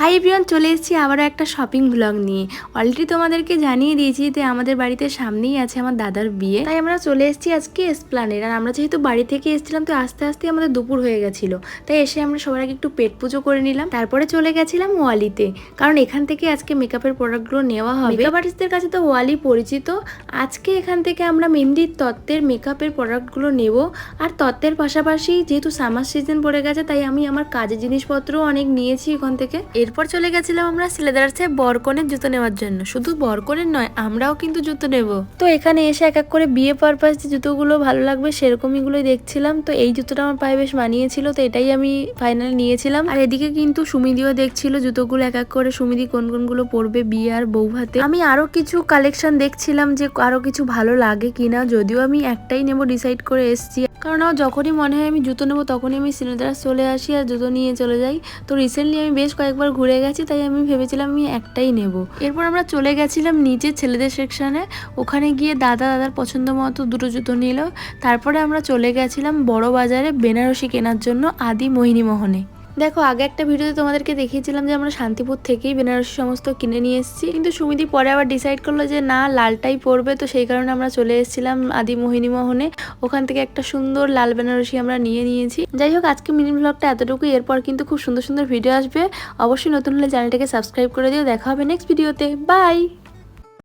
Hi everyone, চলে এসেছি আবারও একটা শপিং ব্লগ নিয়ে। অলরেডি তোমাদেরকে জানিয়ে দিয়েছি যে আমাদের বাড়িতে সামনেই আছে আমার দাদার বিয়ে, তাই আমরা চলে এসেছি আজকে এসপ্ল্যানেড। আর আমরা যেহেতু বাড়ি থেকে এসেছিলাম তো আস্তে আস্তে আমাদের দুপুর হয়ে গেছিল, তাই এসে আমরা সবার আগে একটু পেট পুজো করে নিলাম। তারপরে চলে গেছিলাম ওয়ালিতে, কারণ এখান থেকে আজকে মেকআপের প্রোডাক্টগুলো নেওয়া হবে। মেকআপ আর্টিস্টদের কাছে তো ওয়ালি পরিচিত। আজকে এখান থেকে আমরা মেহেন্দি তত্ত্বের মেকআপের প্রোডাক্টগুলো নেব। আর তত্ত্বের পাশাপাশি যেহেতু সামার সিজন পড়ে গেছে, তাই আমি আমার কাজের জিনিসপত্রও অনেক নিয়েছি এখান থেকে। এরপর চলে গেছিলাম আমরা সিলেদার্সে বরকনের জুতো নেওয়ার জন্য। শুধু বরকনের নয়, আমরাও কিন্তু জুতো নেব। তো এখানে এসে এক এক করে বিয়ে পারপাস যে জুতোগুলো ভালো লাগবে সেরকমইগুলোই দেখছিলাম। তো এই জুতোটা আমার পায়ে বেশ মানিয়েছিল, তো এটাই আমি ফাইনালি নিয়েছিলাম। আর এদিকে কিন্তু সুমিদিও দেখছিল জুতোগুলো এক এক করে, সুমিদি কোন কোনগুলো পরবে বিয়ে আর বউ ভাতে। আমি আরো কিছু কালেকশন দেখছিলাম যে আরো কিছু ভালো লাগে কিনা, যদিও আমি একটাই নেব ডিসাইড করে এসেছি। কারণ যখনই মনে হয় আমি জুতো নেবো তখনই আমি সিলেদার্স চলে আসি আর জুতো নিয়ে চলে যাই। তো রিসেন্টলি আমি বেশ কয়েকবার ঘুরে গেছি, তাই আমি ভেবেছিলাম আমি একটাই নেব। এরপর আমরা চলে গেছিলাম নিচে ছেলেদের সেকশনে। ওখানে গিয়ে দাদার পছন্দ মতো দুটো জুতো নিল। তারপরে আমরা চলে গেছিলাম বড় বাজারে বেনারসি কেনার জন্য আদি মোহিনী মোহনে। দেখো, আগে একটা ভিডিওতে তোমাদেরকে দেখিয়েছিলাম যে আমরা শান্তিপুর থেকেই বেনারসি সমস্ত কিনে নিয়ে এসেছি, কিন্তু সুমিদি পরে আবার ডিসাইড করলো যে না, লালটাই পরবে। তো সেই কারণে আমরা চলে এসেছিলাম আদি মোহিনী মোহনে। ওখান থেকে একটা সুন্দর লাল বেনারসি আমরা নিয়েছি। যাই হোক, আজকে মিনি ব্লগটা এতটুকুই। এরপর কিন্তু খুব সুন্দর সুন্দর ভিডিও আসবে। অবশ্যই নতুন হলে চ্যানেলটাকে সাবস্ক্রাইব করে দিও। দেখা হবে নেক্সট ভিডিওতে। বাই।